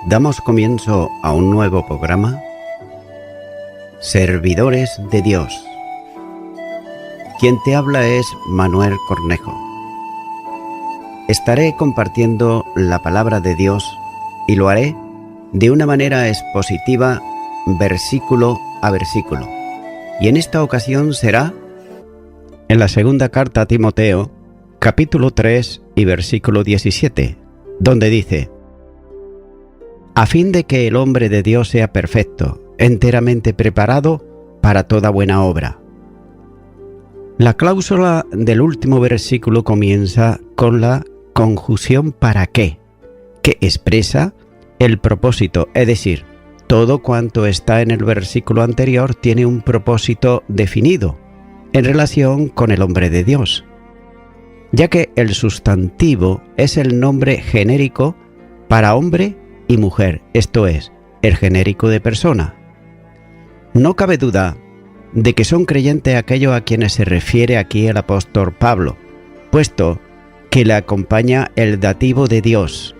Damos comienzo a un nuevo programa, Servidores de Dios. Quien te habla es Manuel Cornejo. Estaré compartiendo la palabra de Dios y lo haré de una manera expositiva, versículo a versículo. Y en esta ocasión será en la segunda carta a Timoteo, capítulo 3 y versículo 17, donde dice: a fin de que el hombre de Dios sea perfecto, enteramente preparado para toda buena obra. La cláusula del último versículo comienza con la conjunción para qué, que expresa el propósito, es decir, todo cuanto está en el versículo anterior tiene un propósito definido en relación con el hombre de Dios, ya que el sustantivo es el nombre genérico para hombre y mujer, esto es, el genérico de persona. No cabe duda de que son creyentes aquellos a quienes se refiere aquí el apóstol Pablo, puesto que le acompaña el dativo de Dios.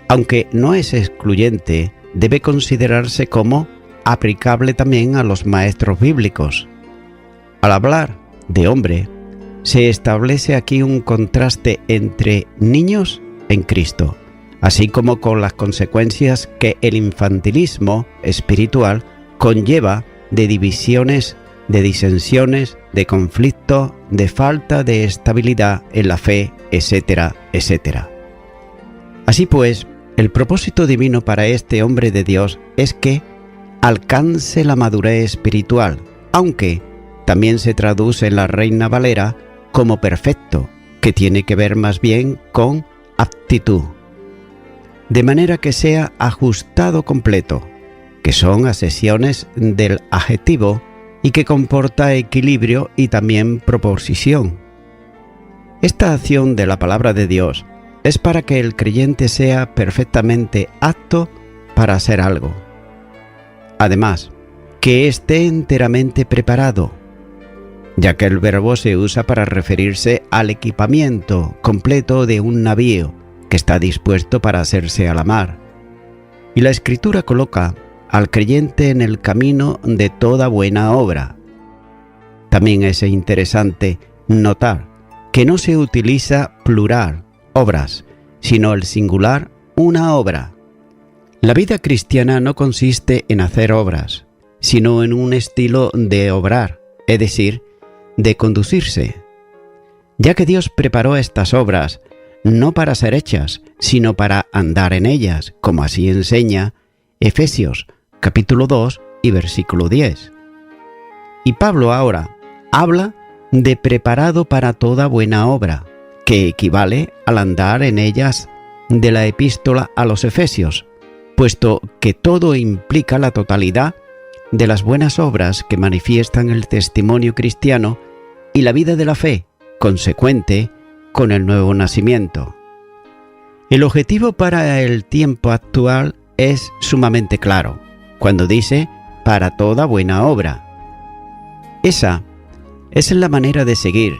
Aunque no es excluyente, debe considerarse como aplicable también a los maestros bíblicos. Al hablar de hombre, se establece aquí un contraste entre niños en Cristo, así como con las consecuencias que el infantilismo espiritual conlleva de divisiones, de disensiones, de conflictos, de falta de estabilidad en la fe, etcétera, etcétera. Así pues, el propósito divino para este hombre de Dios es que alcance la madurez espiritual, aunque también se traduce en la Reina Valera como perfecto, que tiene que ver más bien con aptitud. De manera que sea ajustado completo, que son acepciones del adjetivo y que comporta equilibrio y también proposición. Esta acción de la palabra de Dios es para que el creyente sea perfectamente apto para hacer algo. Además, que esté enteramente preparado, ya que el verbo se usa para referirse al equipamiento completo de un navío que está dispuesto para hacerse a la mar. Y la Escritura coloca al creyente en el camino de toda buena obra. También es interesante notar que no se utiliza plural, obras, sino el singular, una obra. La vida cristiana no consiste en hacer obras, sino en un estilo de obrar, es decir, de conducirse. Ya que Dios preparó estas obras no para ser hechas, sino para andar en ellas, como así enseña Efesios capítulo 2 y versículo 10. Y Pablo ahora habla de preparado para toda buena obra, que equivale al andar en ellas de la epístola a los Efesios, puesto que todo implica la totalidad de las buenas obras que manifiestan el testimonio cristiano y la vida de la fe, consecuente con el nuevo nacimiento. El objetivo para el tiempo actual es sumamente claro, cuando dice para toda buena obra. Esa es la manera de seguir,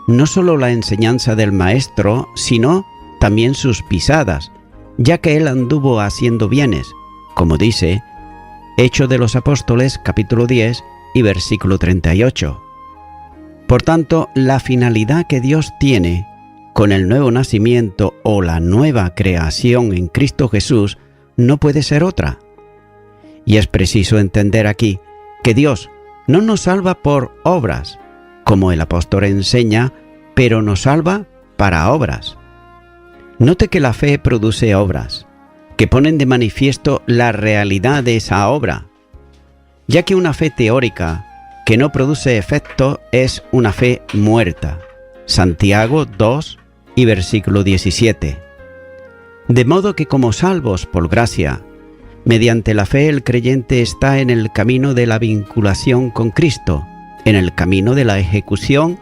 no solo la enseñanza del Maestro, sino también sus pisadas, ya que él anduvo haciendo bienes, como dice Hechos de los Apóstoles capítulo 10 y versículo 38. Por tanto, la finalidad que Dios tiene con el nuevo nacimiento o la nueva creación en Cristo Jesús no puede ser otra. Y es preciso entender aquí que Dios no nos salva por obras, como el apóstol enseña, pero nos salva para obras. Note que la fe produce obras, que ponen de manifiesto la realidad de esa obra, ya que una fe teórica que no produce efecto es una fe muerta. Santiago 2 y versículo 17. De modo que como salvos por gracia, mediante la fe el creyente está en el camino de la vinculación con Cristo, en el camino de la ejecución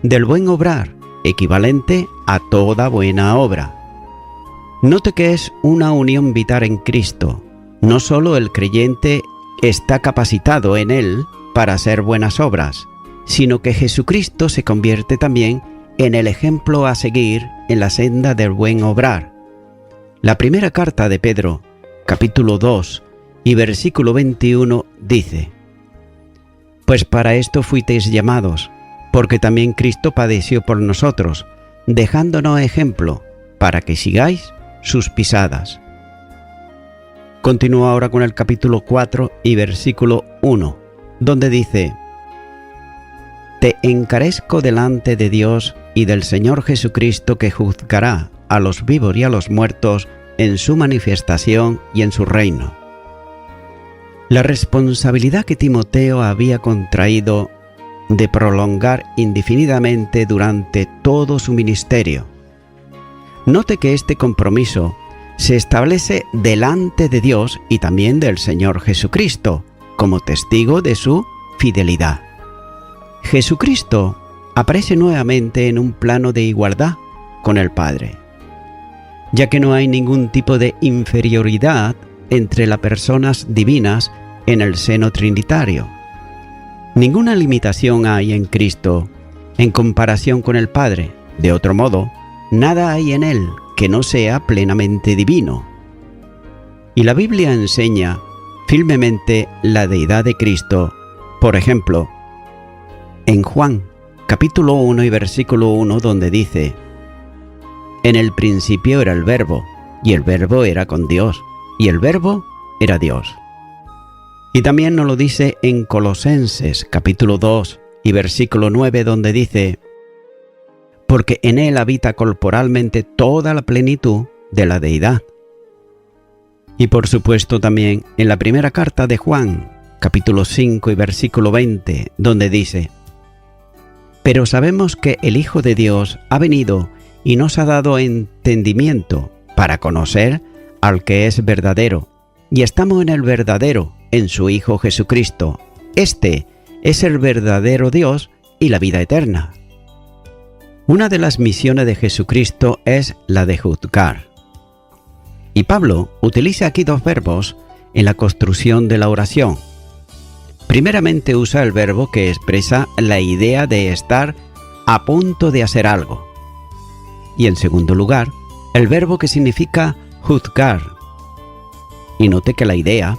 del buen obrar, equivalente a toda buena obra. Note que es una unión vital en Cristo. No solo el creyente está capacitado en él para hacer buenas obras, sino que Jesucristo se convierte también en el ejemplo a seguir en la senda del buen obrar. La primera carta de Pedro, capítulo 2 y versículo 21, dice: Pues para esto fuisteis llamados, porque también Cristo padeció por nosotros, dejándonos ejemplo, para que sigáis sus pisadas. Continúa ahora con el capítulo 4 y versículo 1, donde dice: Te encarezco delante de Dios y del Señor Jesucristo, que juzgará a los vivos y a los muertos en su manifestación y en su reino. La responsabilidad que Timoteo había contraído de prolongar indefinidamente durante todo su ministerio. Note que este compromiso se establece delante de Dios y también del Señor Jesucristo, como testigo de su fidelidad. Jesucristo aparece nuevamente en un plano de igualdad con el Padre, ya que no hay ningún tipo de inferioridad entre las personas divinas en el seno trinitario. Ninguna limitación hay en Cristo en comparación con el Padre. De otro modo, nada hay en Él que no sea plenamente divino. Y la Biblia enseña firmemente la deidad de Cristo. Por ejemplo, en Juan, capítulo 1 y versículo 1, donde dice: En el principio era el Verbo, y el Verbo era con Dios, y el Verbo era Dios. Y también nos lo dice en Colosenses, capítulo 2 y versículo 9, donde dice: Porque en Él habita corporalmente toda la plenitud de la deidad. Y por supuesto también en la primera carta de Juan, capítulo 5 y versículo 20, donde dice: Pero sabemos que el Hijo de Dios ha venido y nos ha dado entendimiento para conocer al que es verdadero, y estamos en el verdadero, en su Hijo Jesucristo. Este es el verdadero Dios y la vida eterna. Una de las misiones de Jesucristo es la de juzgar. Y Pablo utiliza aquí dos verbos en la construcción de la oración. Primeramente usa el verbo que expresa la idea de estar a punto de hacer algo. Y en segundo lugar, el verbo que significa juzgar. Y note que la idea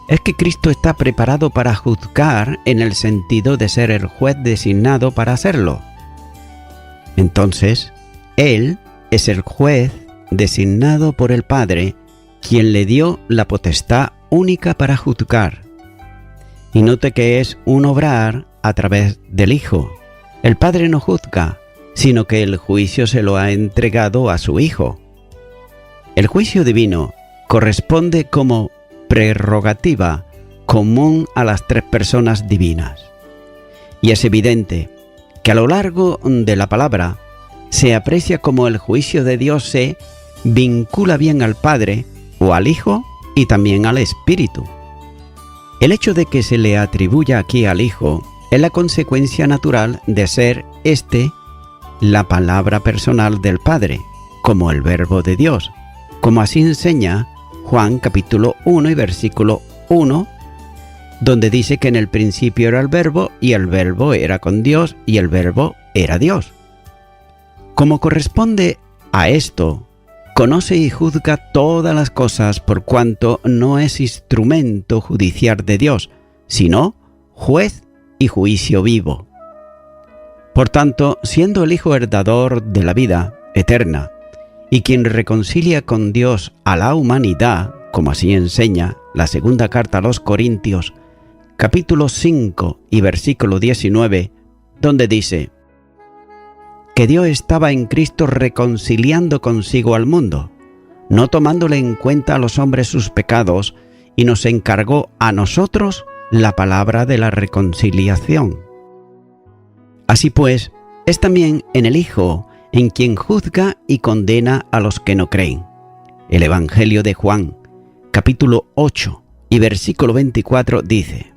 es que Cristo está preparado para juzgar en el sentido de ser el juez designado para hacerlo. Entonces, Él es el juez designado por el Padre, quien le dio la potestad única para juzgar. Y note que es un obrar a través del Hijo. El Padre no juzga, sino que el juicio se lo ha entregado a su Hijo. El juicio divino corresponde como prerrogativa común a las tres personas divinas. Y es evidente que a lo largo de la palabra se aprecia como el juicio de Dios se vincula bien al Padre o al Hijo y también al Espíritu. El hecho de que se le atribuya aquí al Hijo es la consecuencia natural de ser la palabra personal del Padre, como el Verbo de Dios, como así enseña Juan capítulo 1 y versículo 1, donde dice que en el principio era el Verbo, y el Verbo era con Dios, y el Verbo era Dios. Como corresponde a esto, conoce y juzga todas las cosas, por cuanto no es instrumento judicial de Dios, sino juez y juicio vivo. Por tanto, siendo el Hijo heredador de la vida eterna, y quien reconcilia con Dios a la humanidad, como así enseña la segunda carta a los Corintios, capítulo 5 y versículo 19, donde dice que Dios estaba en Cristo reconciliando consigo al mundo, no tomándole en cuenta a los hombres sus pecados, y nos encargó a nosotros la palabra de la reconciliación. Así pues, es también en el Hijo en quien juzga y condena a los que no creen. El Evangelio de Juan, capítulo 8 y versículo 24 dice: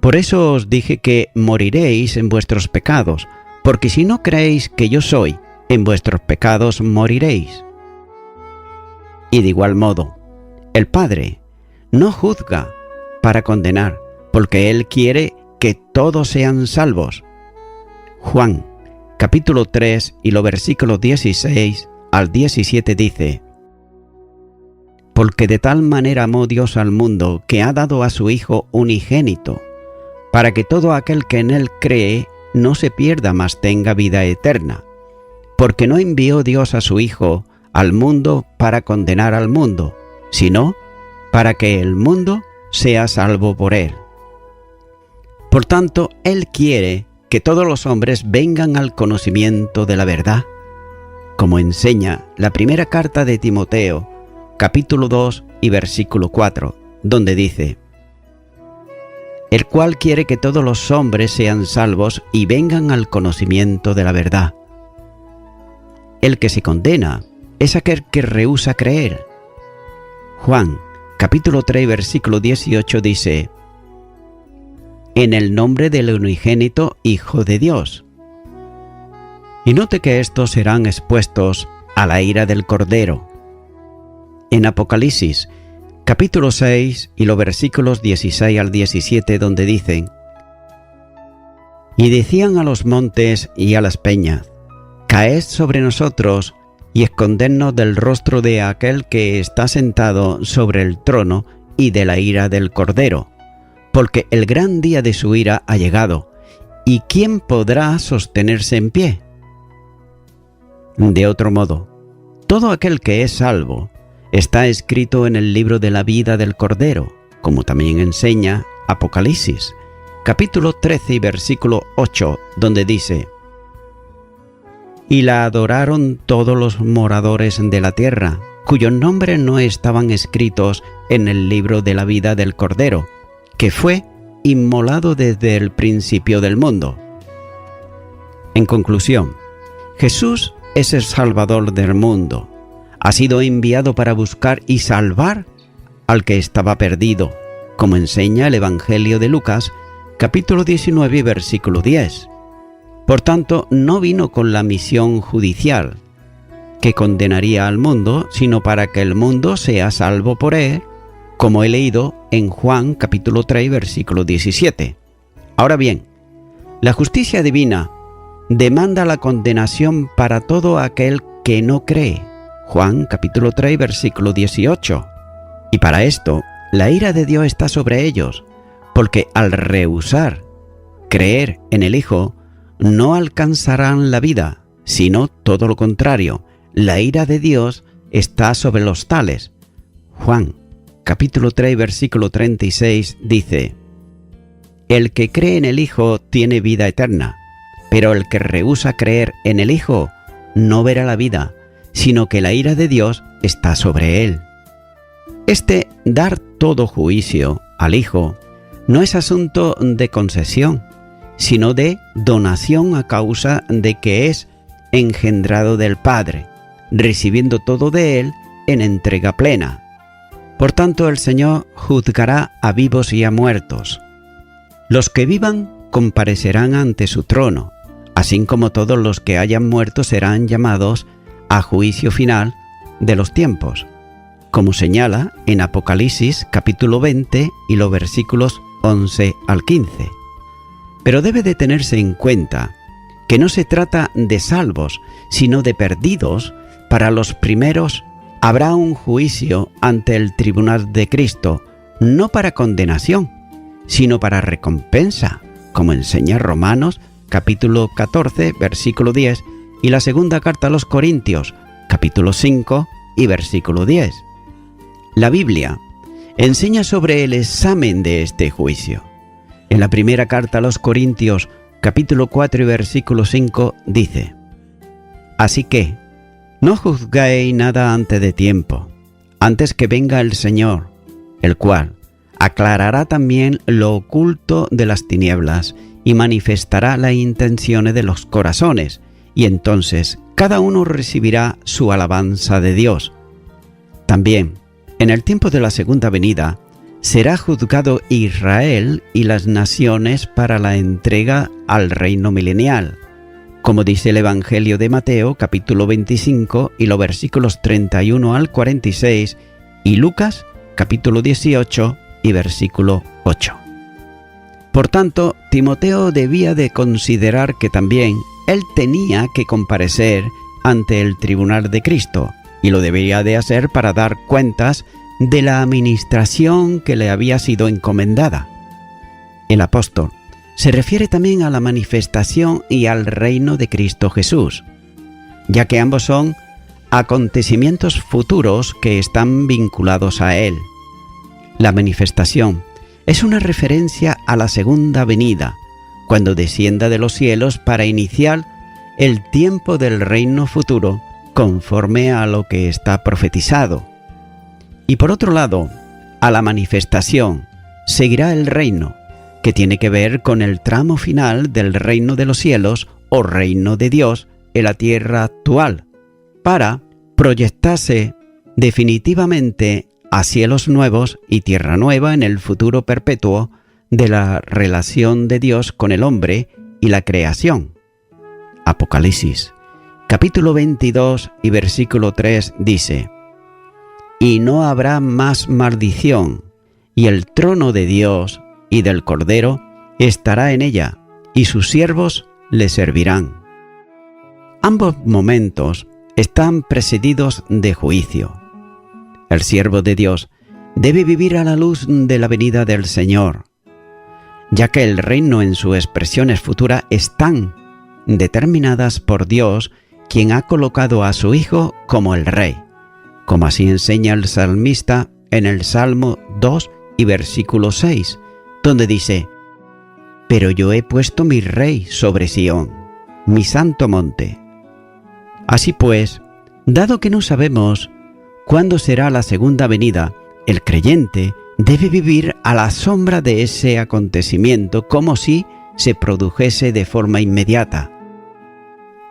Por eso os dije que moriréis en vuestros pecados, porque si no creéis que yo soy, en vuestros pecados moriréis. Y de igual modo, el Padre no juzga para condenar, porque Él quiere que todos sean salvos. Juan, capítulo 3 y los versículos 16 al 17 dice: Porque de tal manera amó Dios al mundo, que ha dado a su Hijo unigénito, para que todo aquel que en él cree no se pierda, mas tenga vida eterna. Porque no envió Dios a su Hijo al mundo para condenar al mundo, sino para que el mundo sea salvo por él. Por tanto, Él quiere que todos los hombres vengan al conocimiento de la verdad, como enseña la primera carta de Timoteo, capítulo 2 y versículo 4, donde dice: el cual quiere que todos los hombres sean salvos y vengan al conocimiento de la verdad. El que se condena es aquel que rehúsa creer. Juan, capítulo 3, versículo 18 dice: en el nombre del unigénito Hijo de Dios. Y note que estos serán expuestos a la ira del Cordero. En Apocalipsis, capítulo 6 y los versículos 16 al 17, donde dicen: y decían a los montes y a las peñas: caed sobre nosotros y escondednos del rostro de aquel que está sentado sobre el trono y de la ira del Cordero, porque el gran día de su ira ha llegado, ¿y quién podrá sostenerse en pie? De otro modo, todo aquel que es salvo está escrito en el libro de la vida del Cordero, como también enseña Apocalipsis, capítulo 13 y versículo 8, donde dice: y la adoraron todos los moradores de la tierra, cuyos nombres no estaban escritos en el libro de la vida del Cordero, que fue inmolado desde el principio del mundo. En conclusión, Jesús es el Salvador del mundo. Ha sido enviado para buscar y salvar al que estaba perdido, como enseña el Evangelio de Lucas, capítulo 19, versículo 10. Por tanto, no vino con la misión judicial, que condenaría al mundo, sino para que el mundo sea salvo por él, como he leído en Juan capítulo 3, versículo 17. Ahora bien, la justicia divina demanda la condenación para todo aquel que no cree. Juan capítulo 3, versículo 18. Y para esto, la ira de Dios está sobre ellos, porque al rehusar creer en el Hijo, no alcanzarán la vida, sino todo lo contrario. La ira de Dios está sobre los tales. Juan capítulo 3, versículo 36 dice: el que cree en el Hijo tiene vida eterna, pero el que rehúsa creer en el Hijo no verá la vida, sino que la ira de Dios está sobre él. Este dar todo juicio al Hijo no es asunto de concesión, sino de donación a causa de que es engendrado del Padre, recibiendo todo de él en entrega plena. Por tanto, el Señor juzgará a vivos y a muertos. Los que vivan comparecerán ante su trono, así como todos los que hayan muerto serán llamados a juicio final de los tiempos, como señala en Apocalipsis capítulo 20 y los versículos 11 al 15. Pero debe de tenerse en cuenta que no se trata de salvos, sino de perdidos. Para los primeros habrá un juicio ante el tribunal de Cristo, no para condenación, sino para recompensa, como enseña Romanos capítulo 14, versículo 10, y la segunda carta a los Corintios, capítulo 5 y versículo 10. La Biblia enseña sobre el examen de este juicio. En la primera carta a los Corintios, capítulo 4 y versículo 5, dice: así que, no juzguéis nada antes de tiempo, antes que venga el Señor, el cual aclarará también lo oculto de las tinieblas y manifestará las intenciones de los corazones, y entonces cada uno recibirá su alabanza de Dios. También, en el tiempo de la segunda venida, será juzgado Israel y las naciones para la entrega al reino milenial, como dice el Evangelio de Mateo, capítulo 25, y los versículos 31 al 46, y Lucas, capítulo 18, y versículo 8. Por tanto, Timoteo debía de considerar que también él tenía que comparecer ante el tribunal de Cristo, y lo debería de hacer para dar cuentas de la administración que le había sido encomendada. El apóstol se refiere también a la manifestación y al reino de Cristo Jesús, ya que ambos son acontecimientos futuros que están vinculados a Él. La manifestación es una referencia a la segunda venida, cuando descienda de los cielos para iniciar el tiempo del reino futuro conforme a lo que está profetizado. Y por otro lado, a la manifestación seguirá el reino, que tiene que ver con el tramo final del reino de los cielos o reino de Dios en la tierra actual, para proyectarse definitivamente a cielos nuevos y tierra nueva en el futuro perpetuo de la relación de Dios con el hombre y la creación. Apocalipsis, capítulo 22 y versículo 3 dice: «Y no habrá más maldición, y el trono de Dios y del Cordero estará en ella, y sus siervos le servirán». Ambos momentos están precedidos de juicio. El siervo de Dios debe vivir a la luz de la venida del Señor, ya que el reino en sus expresiones futuras están determinadas por Dios, quien ha colocado a su Hijo como el Rey, como así enseña el salmista en el Salmo 2 y versículo 6, donde dice: «Pero yo he puesto mi Rey sobre Sión, mi santo monte». Así pues, dado que no sabemos cuándo será la segunda venida, el creyente debe vivir a la sombra de ese acontecimiento como si se produjese de forma inmediata.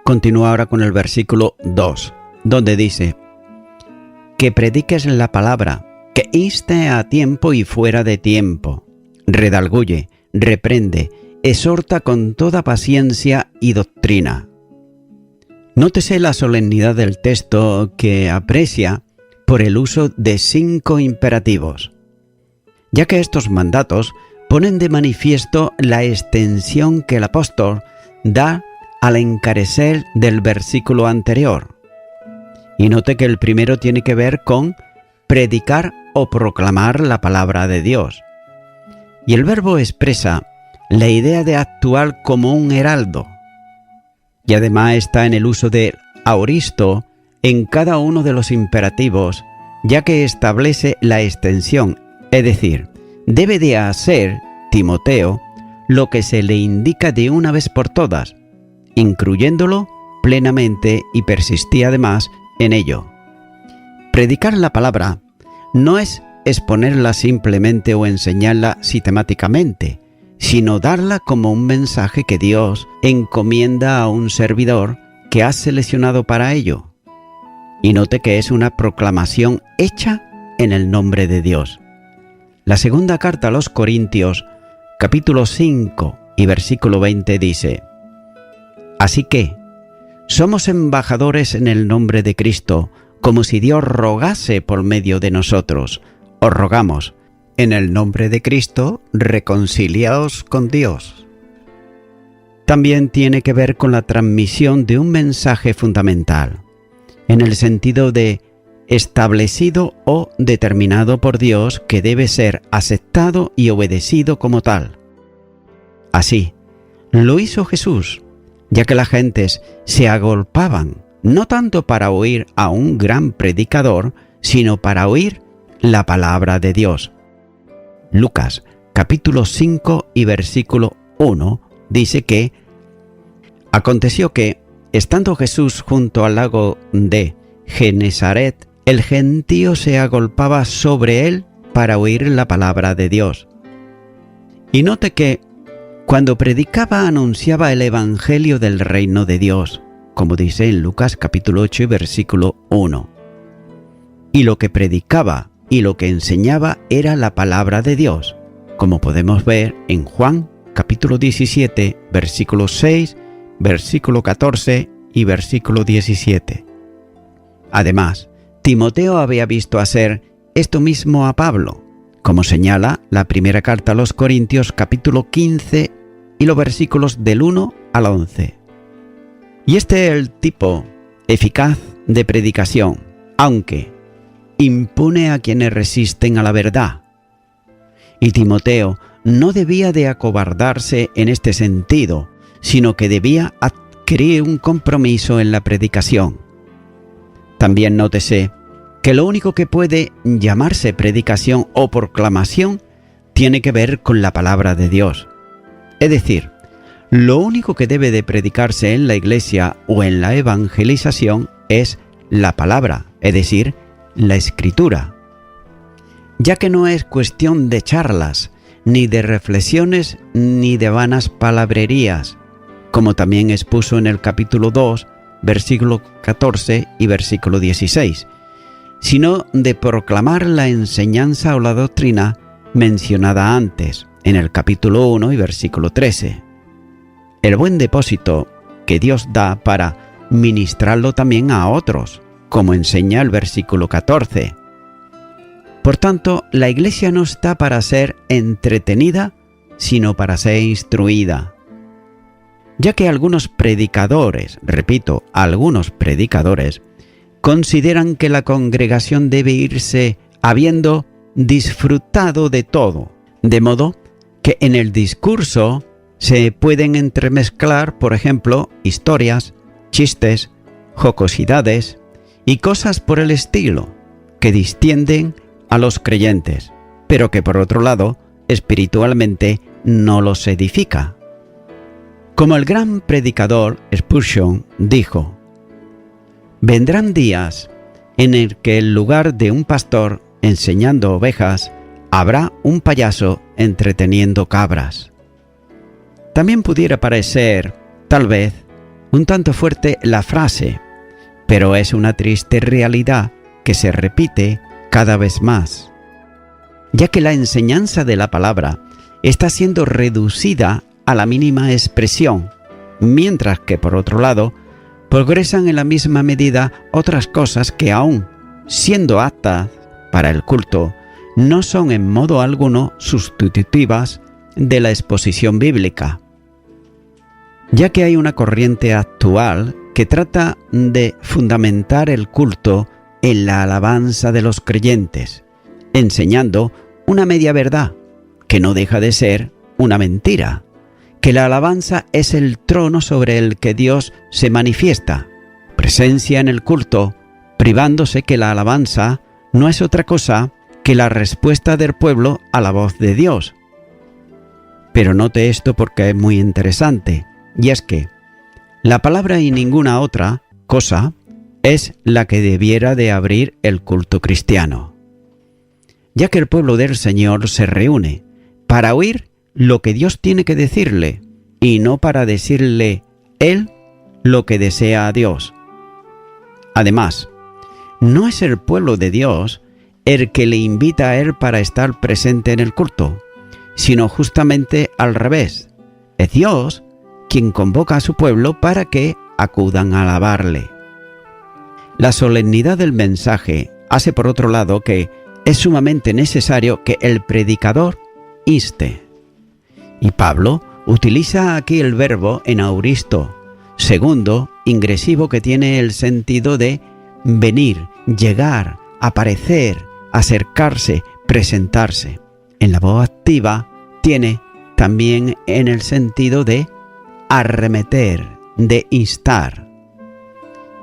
Continúa ahora con el versículo 2, donde dice: «Que prediques la palabra, que inste a tiempo y fuera de tiempo, redarguye, reprende, exhorta con toda paciencia y doctrina». Nótese la solemnidad del texto, que aprecia por el uso de 5 imperativos, ya que estos mandatos ponen de manifiesto la extensión que el apóstol da al encarecer del versículo anterior. Y note que el primero tiene que ver con predicar o proclamar la palabra de Dios. Y el verbo expresa la idea de actuar como un heraldo. Y además está en el uso de aoristo en cada uno de los imperativos, ya que establece la extensión, es decir, debe de hacer Timoteo lo que se le indica de una vez por todas, incluyéndolo plenamente, y persistía además en ello. Predicar la palabra no es exponerla simplemente o enseñarla sistemáticamente, sino darla como un mensaje que Dios encomienda a un servidor que ha seleccionado para ello. Y note que es una proclamación hecha en el nombre de Dios. La segunda carta a los Corintios, capítulo 5 y versículo 20 dice: «Así que somos embajadores en el nombre de Cristo, como si Dios rogase por medio de nosotros. Os rogamos, en el nombre de Cristo, reconciliaos con Dios». También tiene que ver con la transmisión de un mensaje fundamental, en el sentido de establecido o determinado por Dios, que debe ser aceptado y obedecido como tal. Así lo hizo Jesús, ya que las gentes se agolpaban, no tanto para oír a un gran predicador, sino para oír la palabra de Dios. Lucas, capítulo 5 y versículo 1, dice que aconteció que, estando Jesús junto al lago de Genesaret, el gentío se agolpaba sobre él para oír la palabra de Dios. Y note que cuando predicaba anunciaba el evangelio del reino de Dios, como dice en Lucas capítulo 8 y versículo 1. Y lo que predicaba y lo que enseñaba era la palabra de Dios, como podemos ver en Juan capítulo 17, versículo 6, versículo 14 y versículo 17. Además, Timoteo había visto hacer esto mismo a Pablo, como señala la primera carta a los Corintios capítulo 15 y los versículos del 1 al 11. Y este es el tipo eficaz de predicación, aunque impune a quienes resisten a la verdad. Y Timoteo no debía de acobardarse en este sentido, sino que debía adquirir un compromiso en la predicación. También nótese que lo único que puede llamarse predicación o proclamación tiene que ver con la palabra de Dios. Es decir, lo único que debe de predicarse en la iglesia o en la evangelización es la palabra, es decir, la escritura. Ya que no es cuestión de charlas, ni de reflexiones, ni de vanas palabrerías, como también expuso en el capítulo 2, versículo 14 y versículo 16, sino de proclamar la enseñanza o la doctrina mencionada antes, en el capítulo 1 y versículo 13. El buen depósito que Dios da para ministrarlo también a otros, como enseña el versículo 14. Por tanto, la iglesia no está para ser entretenida, sino para ser instruida. Ya que algunos predicadores, repito, algunos predicadores, consideran que la congregación debe irse habiendo disfrutado de todo, de modo que en el discurso se pueden entremezclar, por ejemplo, historias, chistes, jocosidades y cosas por el estilo, que distienden a los creyentes, pero que por otro lado, espiritualmente no los edifica. Como el gran predicador Spurgeon dijo: vendrán días en el que en lugar de un pastor enseñando ovejas, habrá un payaso entreteniendo cabras. También pudiera parecer, tal vez, un tanto fuerte la frase, pero es una triste realidad que se repite cada vez más, ya que la enseñanza de la palabra está siendo reducida a la mínima expresión, mientras que por otro lado progresan en la misma medida otras cosas que aún siendo aptas para el culto no son en modo alguno sustitutivas de la exposición bíblica, ya que hay una corriente actual que trata de fundamentar el culto en la alabanza de los creyentes, enseñando una media verdad, que no deja de ser una mentira, que la alabanza es el trono sobre el que Dios se manifiesta, presencia en el culto, privándose que la alabanza no es otra cosa que la respuesta del pueblo a la voz de Dios. Pero note esto porque es muy interesante, y es que la palabra y ninguna otra cosa es la que debiera de abrir el culto cristiano, ya que el pueblo del Señor se reúne para oír lo que Dios tiene que decirle y no para decirle Él lo que desea a Dios. Además, no es el pueblo de Dios el que le invita a Él para estar presente en el culto, sino justamente al revés. Es Dios quien convoca a su pueblo para que acudan a alabarle. La solemnidad del mensaje hace por otro lado que es sumamente necesario que el predicador inste. Y Pablo utiliza aquí el verbo en auristo, segundo ingresivo que tiene el sentido de venir, llegar, aparecer, acercarse, presentarse. En la voz activa tiene también en el sentido de arremeter, de instar.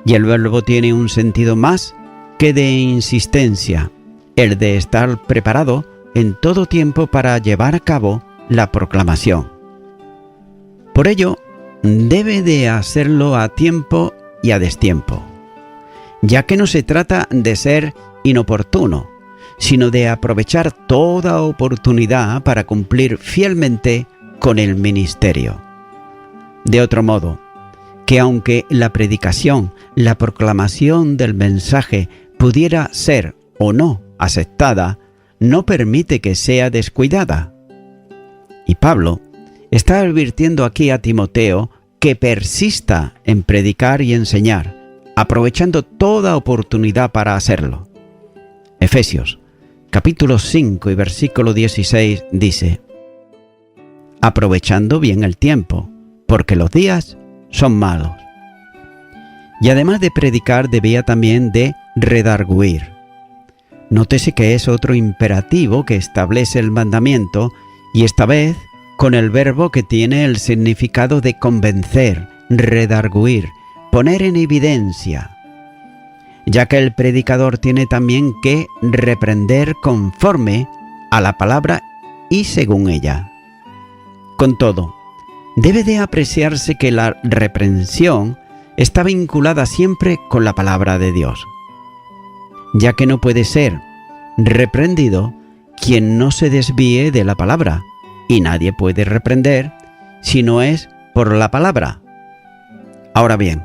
Y el verbo tiene un sentido más que de insistencia, el de estar preparado en todo tiempo para llevar a cabo la proclamación. Por ello, debe de hacerlo a tiempo y a destiempo, ya que no se trata de ser inoportuno, sino de aprovechar toda oportunidad para cumplir fielmente con el ministerio. De otro modo, que aunque la predicación, la proclamación del mensaje pudiera ser o no aceptada, no permite que sea descuidada. Y Pablo está advirtiendo aquí a Timoteo que persista en predicar y enseñar, aprovechando toda oportunidad para hacerlo. Efesios, capítulo 5 y versículo 16 dice: aprovechando bien el tiempo, porque los días son malos. Y además de predicar, debía también de redarguir. Nótese que es otro imperativo que establece el mandamiento, y esta vez con el verbo que tiene el significado de convencer, redarguir, poner en evidencia, ya que el predicador tiene también que reprender conforme a la palabra y según ella. Con todo, debe de apreciarse que la reprensión está vinculada siempre con la palabra de Dios, ya que no puede ser reprendido quien no se desvíe de la palabra, y nadie puede reprender si no es por la palabra. Ahora bien,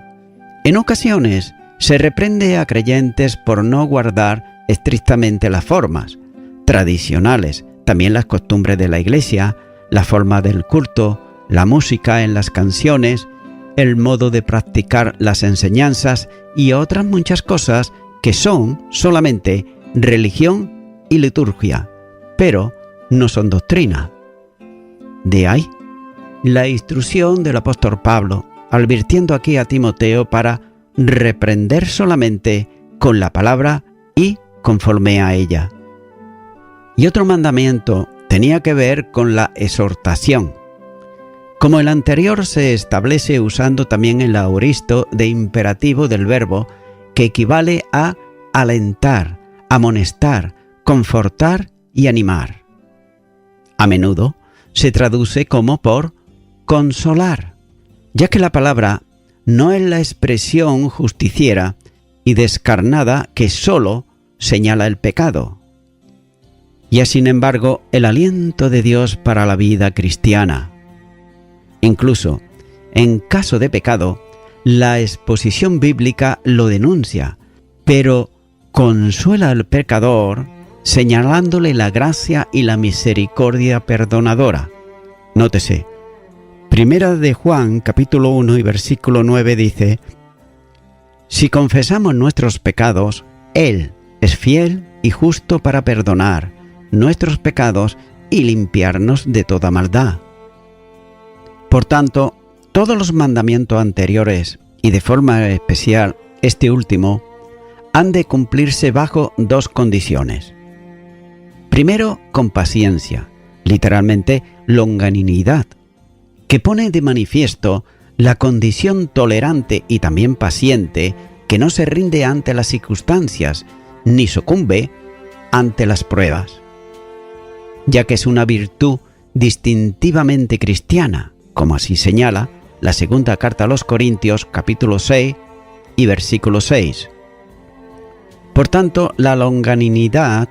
en ocasiones se reprende a creyentes por no guardar estrictamente las formas tradicionales, también las costumbres de la iglesia, la forma del culto, la música en las canciones, el modo de practicar las enseñanzas y otras muchas cosas que son solamente religión y liturgia, pero no son doctrina. De ahí la instrucción del apóstol Pablo, advirtiendo aquí a Timoteo para reprender solamente con la palabra y conforme a ella. Y otro mandamiento tenía que ver con la exhortación. Como el anterior se establece usando también el aoristo de imperativo del verbo, que equivale a alentar, amonestar, confortar y animar. A menudo se traduce como por consolar, ya que la palabra no es la expresión justiciera y descarnada que sólo señala el pecado, y es sin embargo el aliento de Dios para la vida cristiana. Incluso en caso de pecado, la exposición bíblica lo denuncia, pero consuela al pecador señalándole la gracia y la misericordia perdonadora. Nótese, Primera de Juan, capítulo 1 y versículo 9 dice: si confesamos nuestros pecados, Él es fiel y justo para perdonar nuestros pecados y limpiarnos de toda maldad. Por tanto, todos los mandamientos anteriores, y de forma especial este último, han de cumplirse bajo dos condiciones. Primero, con paciencia, literalmente longanimidad, que pone de manifiesto la condición tolerante y también paciente que no se rinde ante las circunstancias ni sucumbe ante las pruebas, ya que es una virtud distintivamente cristiana, como así señala la segunda carta a los Corintios, capítulo 6 y versículo 6. Por tanto, la longanimidad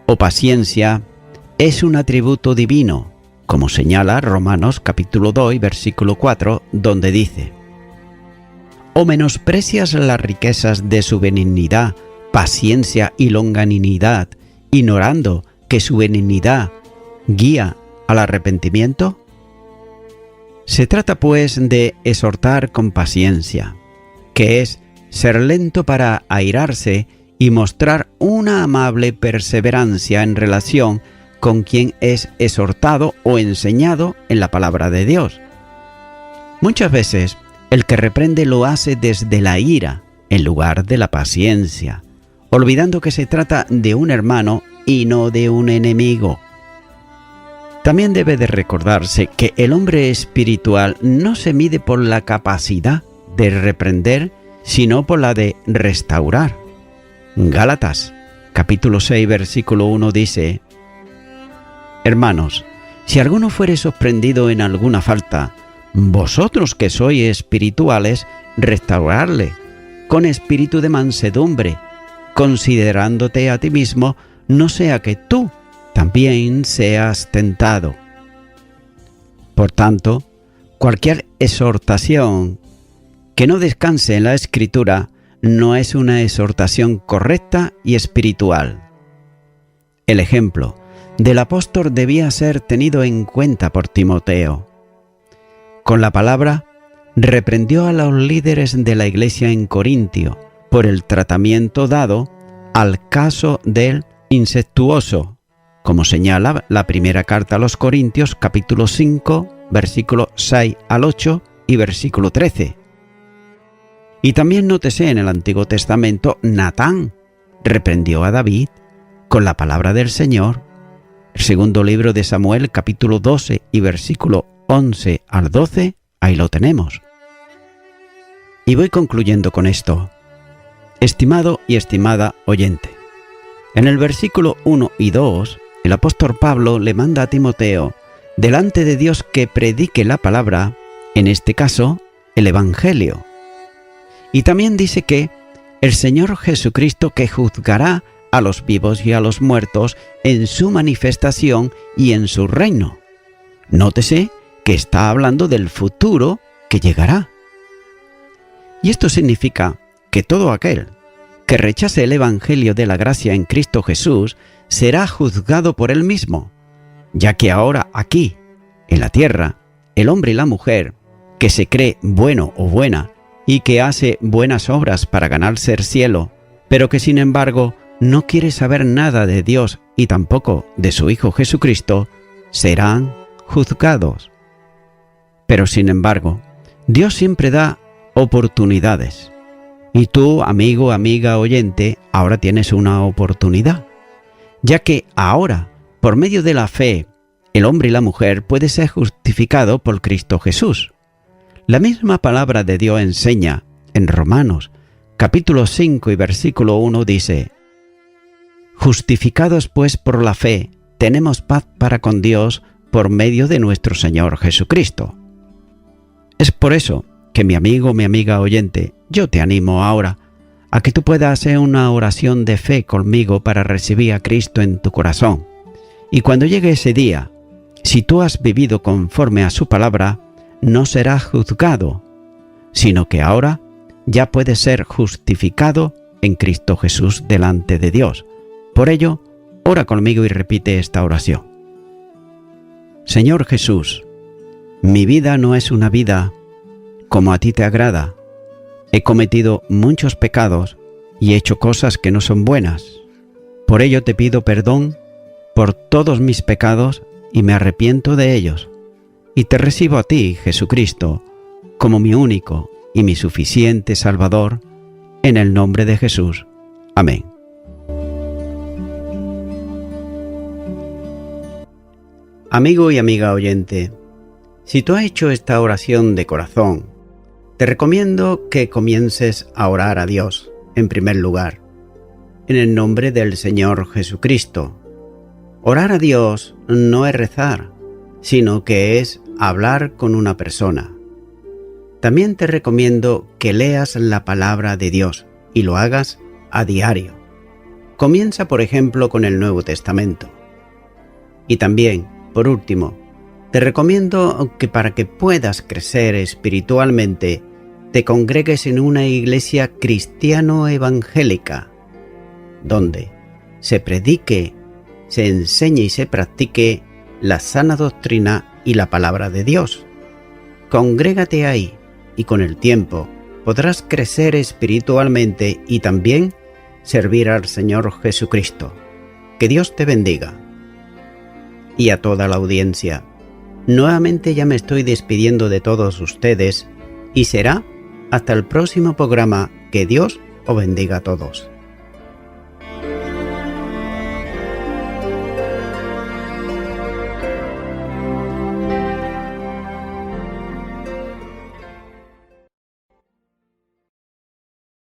o paciencia es un atributo divino, como señala Romanos capítulo 2 y versículo 4, donde dice: ¿o menosprecias las riquezas de su benignidad, paciencia y longanimidad, ignorando que su benignidad guía al arrepentimiento? Se trata pues de exhortar con paciencia, que es ser lento para airarse y mostrar una amable perseverancia en relación con quien es exhortado o enseñado en la palabra de Dios. Muchas veces el que reprende lo hace desde la ira en lugar de la paciencia, olvidando que se trata de un hermano y no de un enemigo. También debe de recordarse que el hombre espiritual no se mide por la capacidad de reprender, sino por la de restaurar. Gálatas, capítulo 6, versículo 1 dice: hermanos, si alguno fuere sorprendido en alguna falta, vosotros que sois espirituales, restaurarle con espíritu de mansedumbre, considerándote a ti mismo, no sea que tú también seas tentado. Por tanto, cualquier exhortación que no descanse en la Escritura no es una exhortación correcta y espiritual. El ejemplo del apóstol debía ser tenido en cuenta por Timoteo. Con la palabra, reprendió a los líderes de la iglesia en Corintio por el tratamiento dado al caso del incestuoso, como señala la primera carta a los Corintios, capítulo 5, versículos 6 al 8 y versículo 13. Y también nótese en el Antiguo Testamento, Natán reprendió a David con la palabra del Señor. El segundo libro de Samuel, capítulo 12 y versículo 11 al 12, ahí lo tenemos. Y voy concluyendo con esto. Estimado y estimada oyente, en el versículo 1 y 2, el apóstol Pablo le manda a Timoteo, delante de Dios, que predique la palabra, en este caso, el Evangelio. Y también dice que el Señor Jesucristo, que juzgará a los vivos y a los muertos en su manifestación y en su reino. Nótese que está hablando del futuro que llegará. Y esto significa que todo aquel que rechace el Evangelio de la gracia en Cristo Jesús será juzgado por él mismo, ya que ahora aquí, en la tierra, el hombre y la mujer, que se cree bueno o buena y que hace buenas obras para ganarse el cielo, pero que sin embargo no quiere saber nada de Dios y tampoco de su Hijo Jesucristo, serán juzgados. Pero sin embargo, Dios siempre da oportunidades. Y tú, amigo, amiga, oyente, ahora tienes una oportunidad, ya que ahora, por medio de la fe, el hombre y la mujer puede ser justificado por Cristo Jesús. La misma palabra de Dios enseña en Romanos, capítulo 5 y versículo 1 dice: justificados pues por la fe, tenemos paz para con Dios por medio de nuestro Señor Jesucristo. Es por eso que mi amigo, mi amiga oyente, yo te animo ahora a que tú puedas hacer una oración de fe conmigo para recibir a Cristo en tu corazón. Y cuando llegue ese día, si tú has vivido conforme a su palabra, no serás juzgado, sino que ahora ya puedes ser justificado en Cristo Jesús delante de Dios. Por ello, ora conmigo y repite esta oración. Señor Jesús, mi vida no es una vida como a ti te agrada. He cometido muchos pecados y he hecho cosas que no son buenas. Por ello te pido perdón por todos mis pecados y me arrepiento de ellos. Y te recibo a ti, Jesucristo, como mi único y mi suficiente Salvador, en el nombre de Jesús. Amén. Amigo y amiga oyente, si tú has hecho esta oración de corazón, te recomiendo que comiences a orar a Dios, en primer lugar, en el nombre del Señor Jesucristo. Orar a Dios no es rezar, sino que es hablar con una persona. También te recomiendo que leas la palabra de Dios y lo hagas a diario. Comienza, por ejemplo, con el Nuevo Testamento. Y también, por último, te recomiendo que para que puedas crecer espiritualmente, te congregues en una iglesia cristiano-evangélica, donde se predique, se enseñe y se practique la sana doctrina y la palabra de Dios. Congrégate ahí y con el tiempo podrás crecer espiritualmente y también servir al Señor Jesucristo. Que Dios te bendiga. Y a toda la audiencia, nuevamente ya me estoy despidiendo de todos ustedes y será hasta el próximo programa. Que Dios os bendiga a todos.